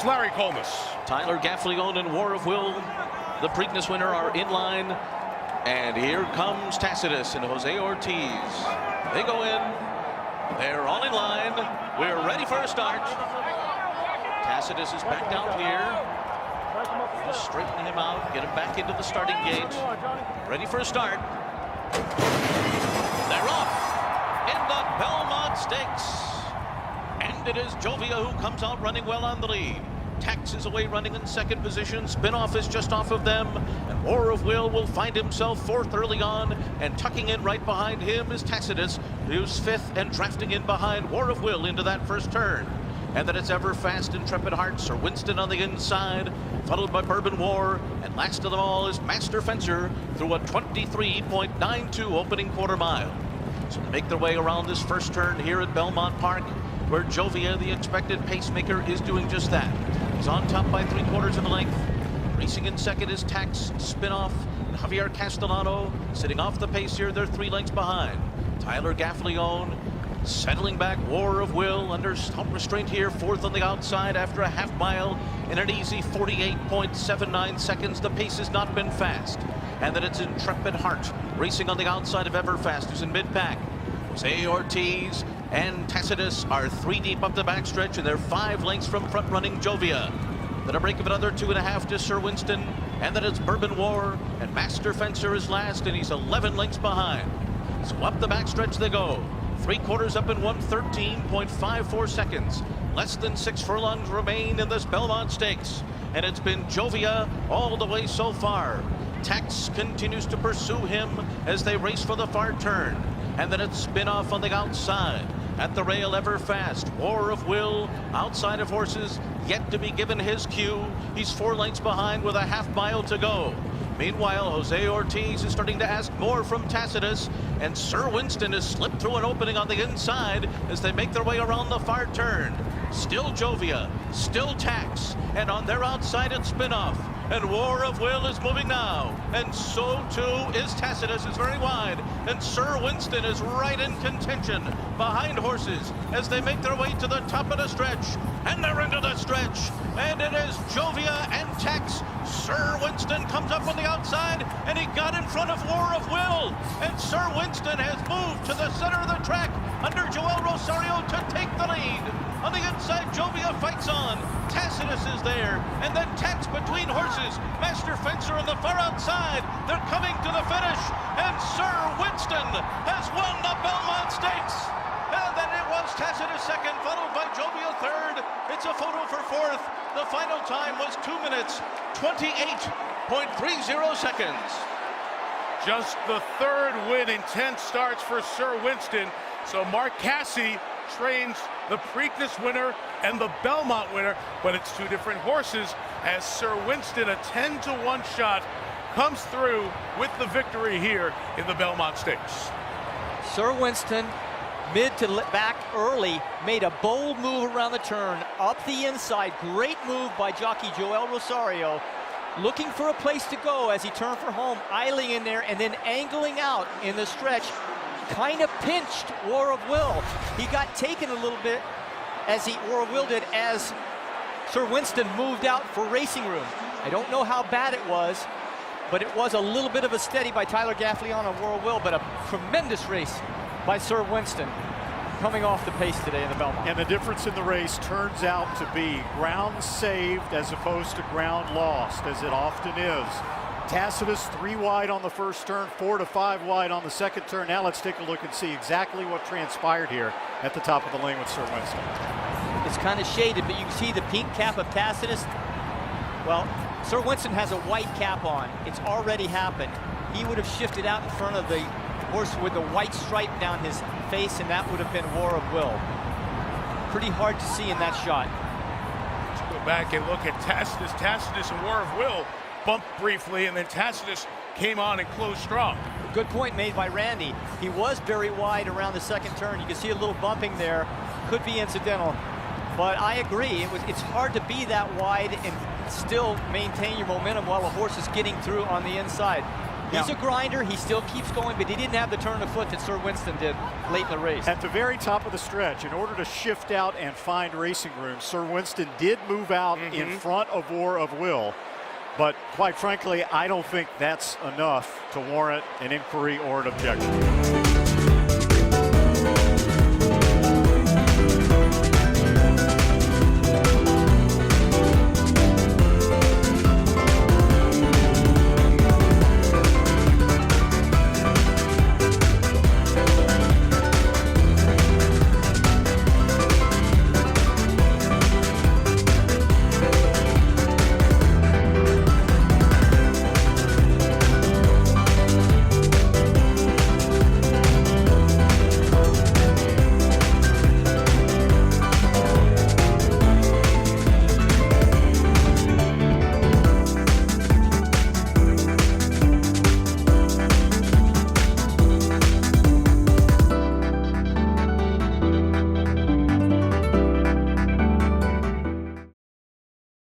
Larry Colmus. Tyler Gaffalione and War of Will, the Preakness winner, are in line. And here comes Tacitus and Jose Ortiz. They go in. They're all in line. We're ready for a start. Tacitus is back out here. Just straighten him out, get him back into the starting gate. Ready for a start. They're off in the Belmont Stakes. And it is Jovia who comes out running well on the lead. Tax is away running in second position. Spinoff is just off of them. And War of Will find himself fourth early on. And tucking in right behind him is Tacitus, who's fifth and drafting in behind War of Will into that first turn. And then it's Ever Fast, Intrepid Heart, Sir Winston on the inside, followed by Bourbon War. And last of them all is Master Fencer through a 23.92 opening quarter mile. So they make their way around this first turn here at Belmont Park, where Jovia, the expected pacemaker, is doing just that. He's on top by 3/4 of a length. Racing in second is Tax, Spinoff, and Javier Castellano. Sitting off the pace here, they're 3 lengths behind. Tyler Gaffalione settling back. War of Will under stump restraint here, fourth on the outside after a half mile in an easy 48.79 seconds. The pace has not been fast. And then it's Intrepid Heart racing on the outside of Everfast, who's in mid-pack. Jose Ortiz and Tacitus are 3 deep up the backstretch, and they're 5 lengths from front-running Jovia. Then a break of another 2.5 to Sir Winston, and then it's Bourbon War, and Master Fencer is last, and he's 11 lengths behind. So up the backstretch they go. 3/4 up in 1:13.54 seconds. Less than 6 furlongs remain in this Belmont Stakes, and it's been Jovia all the way so far. Tax continues to pursue him as they race for the far turn. And then it's Spinoff on the outside. At the rail, Ever Fast. War of Will outside of horses, yet to be given his cue. He's 4 lengths behind with a half mile to go. Meanwhile, Jose Ortiz is starting to ask more from Tacitus, and Sir Winston has slipped through an opening on the inside as they make their way around the far turn. Still Jovia, still Tax, and on their outside it's Spinoff. And War of Will is moving now, and so too is Tacitus, is very wide, and Sir Winston is right in contention behind horses as they make their way to the top of the stretch. And they're into the stretch, and it is Jovia and Tax. Sir Winston comes up on the outside, and he got in front of War of Will, and Sir Winston has moved to the center of the track under Joel Rosario to take the lead. On the inside, Jovia fights on. Tacitus is there, and then Tax between horses. Master Fencer on the far outside. They're coming to the finish, and Sir Winston has won the Belmont Stakes. And then it was Tacitus second, followed by Jovia third. It's a photo for fourth. The final time was 2 minutes, 28.30 seconds. Just the third win in 10 starts for Sir Winston. So Mark Casse trains the Preakness winner and the Belmont winner, but it's 2 different horses as Sir Winston, a 10-to-1 shot, comes through with the victory here in the Belmont Stakes. Sir Winston, mid to back early, made a bold move around the turn, up the inside. Great move by jockey Joel Rosario, looking for a place to go as he turned for home, idling in there and then angling out in the stretch. Kind of pinched War of Will. He got taken a little bit as War of Will did as Sir Winston moved out for racing room. I don't know how bad it was, but it was a little bit of a steady by Tyler Gaffalione and War of Will, but a tremendous race by Sir Winston. coming off the pace today in the Belmont. And the difference in the race turns out to be ground saved as opposed to ground lost, as it often is. Tacitus 3 wide on the first turn, 4 to 5 wide on the second turn. Now let's take a look and see exactly what transpired here at the top of the lane with Sir Winston. It's kind of shaded, but you can see the pink cap of Tacitus. Well, Sir Winston has a white cap on. It's already happened. He would have shifted out in front of the horse with the white stripe down his face, and that would have been War of Will. Pretty hard to see in that shot. Let's go back and look at Tacitus. Tacitus and War of Will bumped briefly, and then Tacitus came on and closed strong. Good point made by Randy. He was very wide around the second turn. You can see a little bumping there. Could be incidental. But I agree, it's hard to be that wide and still maintain your momentum while a horse is getting through on the inside. He's a grinder, he still keeps going, but he didn't have the turn of foot that Sir Winston did late in the race. At the very top of the stretch, in order to shift out and find racing room, Sir Winston did move out in front of War of Will. But quite frankly, I don't think that's enough to warrant an inquiry or an objection.